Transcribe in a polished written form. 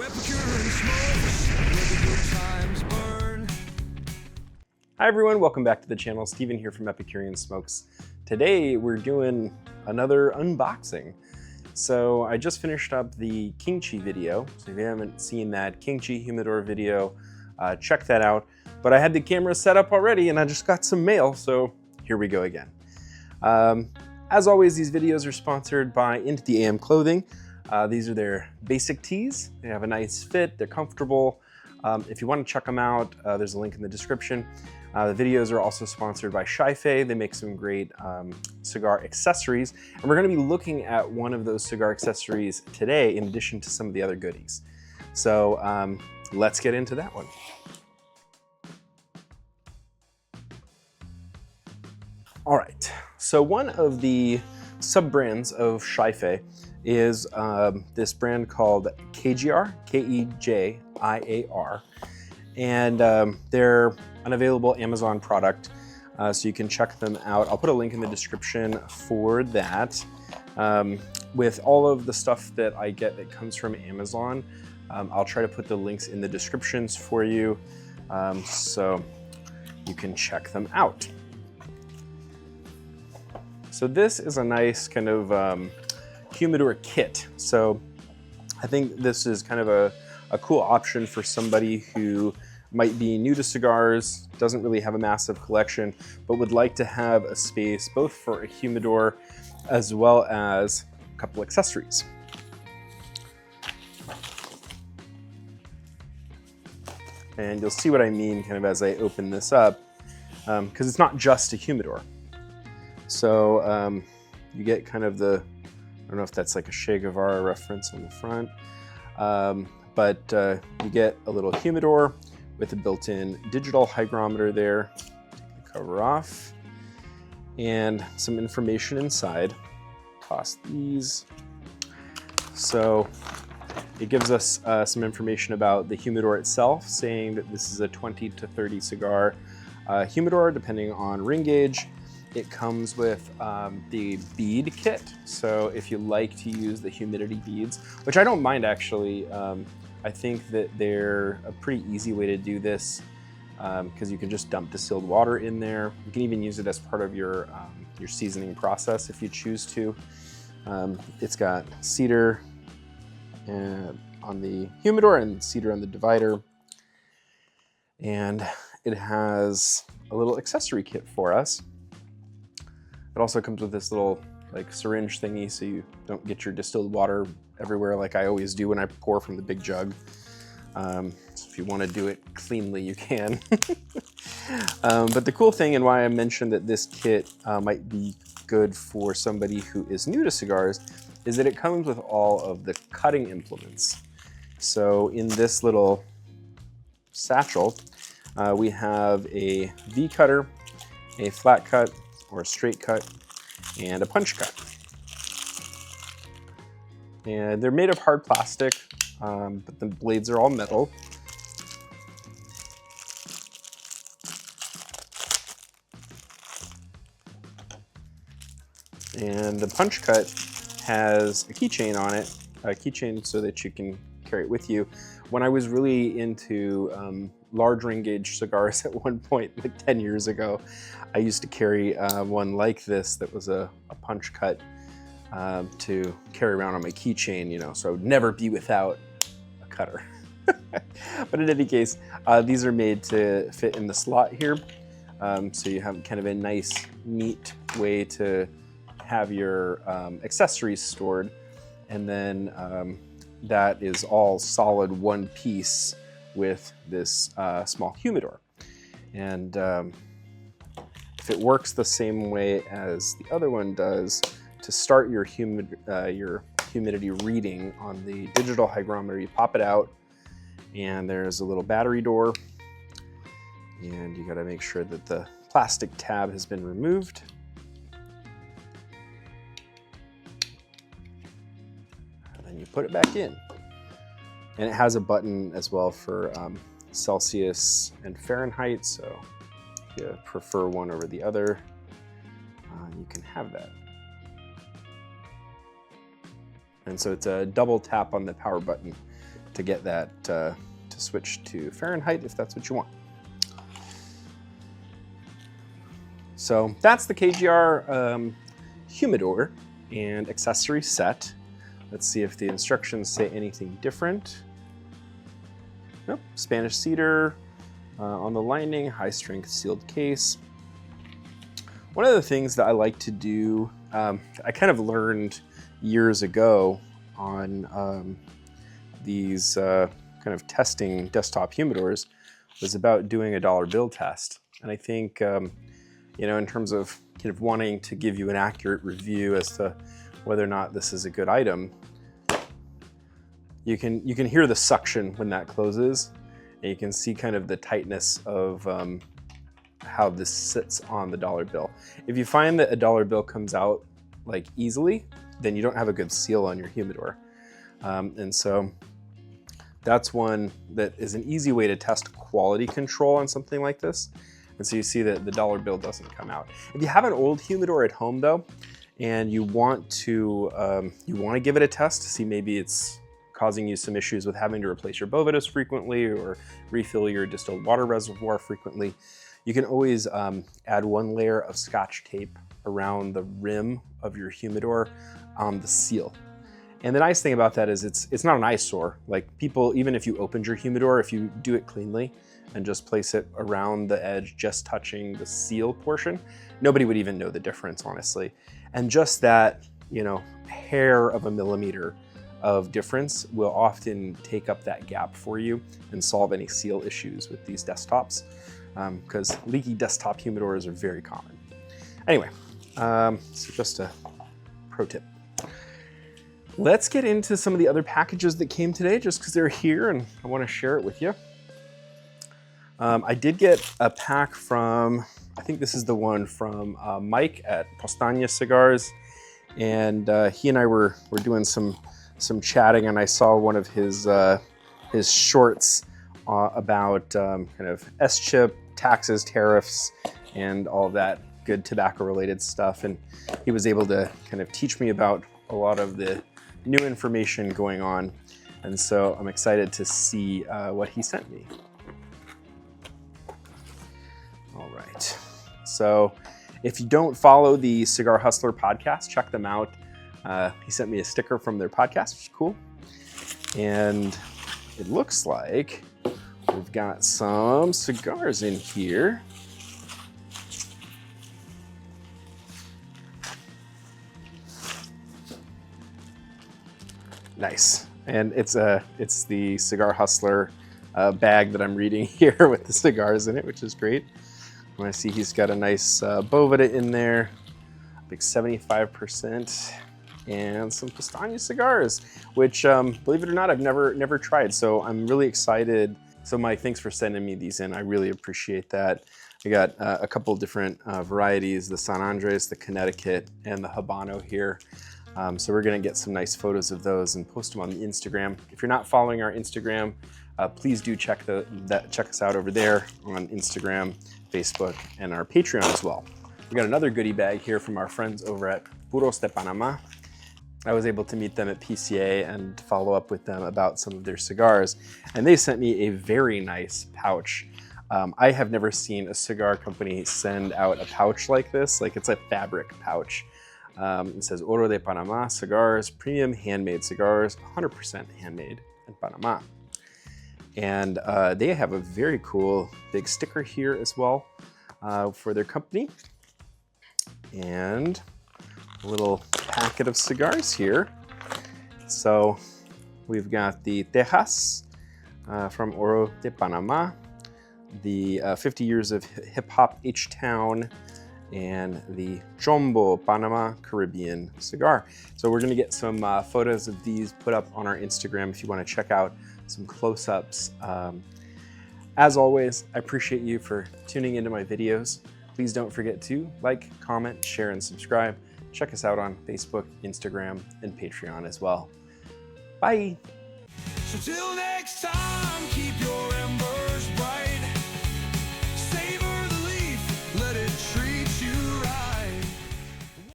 Epicurean Smokes, where the good times burn. Hi everyone, welcome back to the channel. Steven here from Epicurean Smokes. Today we're doing another unboxing. So I just finished up the Kingchi video. So if you haven't seen that Kingchi Humidor video, check that out. But I had the camera set up already and I just got some mail, so here we go again. As always, these videos are sponsored by Into the AM Clothing. These are their basic tees. They have a nice fit, they're comfortable. If you want to check them out, there's a link in the description. The videos are also sponsored by xifei. They make some great cigar accessories. And we're going to be looking at one of those cigar accessories today in addition to some of the other goodies. So let's get into that one. All right, so one of the sub-brands of xifei is this brand called KEJIAR, K-E-J-I-A-R, and they're an available Amazon product, so you can check them out. I'll put a link in the description for that. With all of the stuff that I get that comes from Amazon, I'll try to put the links in the descriptions for you, so you can check them out. So this is a nice kind of humidor kit. So I think this is kind of a cool option for somebody who might be new to cigars, doesn't really have a massive collection, but would like to have a space both for a humidor as well as a couple accessories. And you'll see what I mean kind of as I open this up, because it's not just a humidor. So you get kind of the, I don't know if that's like a Che Guevara reference on the front, but you get a little humidor with a built-in digital hygrometer there. Take the cover off and some information inside. Toss these. So it gives us some information about the humidor itself, saying that this is a 20 to 30 cigar humidor, depending on ring gauge. It comes with the bead kit, so if you like to use the humidity beads, which I don't mind actually, I think that they're a pretty easy way to do this because you can just dump distilled water in there. You can even use it as part of your seasoning process if you choose to. It's got cedar on the humidor and cedar on the divider, and it has a little accessory kit for us. It also comes with this little like syringe thingy so you don't get your distilled water everywhere like I always do when I pour from the big jug. So if you want to do it cleanly, you can. But the cool thing, and why I mentioned that this kit might be good for somebody who is new to cigars, is that it comes with all of the cutting implements. So in this little satchel, we have a V cutter, a flat cut, or a straight cut, and a punch cut. And they're made of hard plastic, but the blades are all metal. And the punch cut has a keychain on it, a keychain so that you can carry it with you. When I was really into large ring gauge cigars at one point, like 10 years ago, I used to carry one like this that was a punch cut to carry around on my keychain, you know, so I would never be without a cutter. But in any case, these are made to fit in the slot here. So you have kind of a nice, neat way to have your accessories stored. And then that is all solid one piece with this small humidor. And if it works the same way as the other one does, to start your humidity reading on the digital hygrometer, you pop it out and there's a little battery door, and you got to make sure that the plastic tab has been removed. And then you put it back in. And it has a button as well for Celsius and Fahrenheit, so if you prefer one over the other, you can have that. And so it's a double tap on the power button to get that to switch to Fahrenheit if that's what you want. So that's the KEJIAR Humidor and accessory set. Let's see if the instructions say anything different. Nope, Spanish cedar on the lining, high strength sealed case. One of the things that I like to do, I kind of learned years ago on these kind of testing desktop humidors, was about doing a dollar bill test. And I think, you know, in terms of kind of wanting to give you an accurate review as to whether or not this is a good item, you can hear the suction when that closes, and you can see kind of the tightness of how this sits on the dollar bill. If you find that a dollar bill comes out like easily, then you don't have a good seal on your humidor. And so that's one that is an easy way to test quality control on something like this. And so you see that the dollar bill doesn't come out. If you have an old humidor at home though, and you want to give it a test to see maybe it's causing you some issues with having to replace your bovidus frequently or refill your distilled water reservoir frequently, you can always add one layer of Scotch tape around the rim of your humidor on the seal. And the nice thing about that is it's not an eyesore. Like people, even if you opened your humidor, if you do it cleanly and just place it around the edge, just touching the seal portion, nobody would even know the difference, honestly. And just that, you know, hair of a millimeter of difference will often take up that gap for you and solve any seal issues with these desktops, because leaky desktop humidors are very common. Anyway, so just a pro tip. Let's get into some of the other packages that came today, just because they're here and I want to share it with you. I did get a pack from, I think this is the one from Mike at Powstanie Cigars, and he and I were doing some chatting, and I saw one of his shorts about kind of S-chip, taxes, tariffs, and all that good tobacco-related stuff, and he was able to kind of teach me about a lot of the new information going on, and so I'm excited to see what he sent me. All right, so if you don't follow the Cigar Hustler podcast, check them out. He sent me a sticker from their podcast, which is cool, and it looks like we've got some cigars in here. Nice, and it's the Cigar Hustler bag that I'm reading here with the cigars in it, which is great. I see he's got a nice Boveda in there, like 75%, and some Powstanie cigars, which believe it or not, I've never tried. So I'm really excited. So Mike, thanks for sending me these in. I really appreciate that. I got a couple different varieties, the San Andres, the Connecticut, and the Habano here. So we're gonna get some nice photos of those and post them on the Instagram. If you're not following our Instagram, please do check us out over there on Instagram, Facebook, and our Patreon as well. We got another goodie bag here from our friends over at Puros de Panamá. I was able to meet them at PCA and follow up with them about some of their cigars, and they sent me a very nice pouch. I have never seen a cigar company send out a pouch like this. Like, it's a fabric pouch. It says Oro de Panamá Cigars, premium handmade cigars, 100% handmade in Panama. And they have a very cool big sticker here as well for their company. And a little packet of cigars here. So we've got the Tejas from Oro de Panamá, the 50 years of hip hop H-Town, and the Jumbo Panama Caribbean cigar. So we're gonna get some photos of these put up on our Instagram if you wanna check out some close-ups. As always, I appreciate you for tuning into my videos. Please don't forget to like, comment, share, and subscribe. Check us out on Facebook, Instagram, and Patreon as well. Bye. So till next time, keep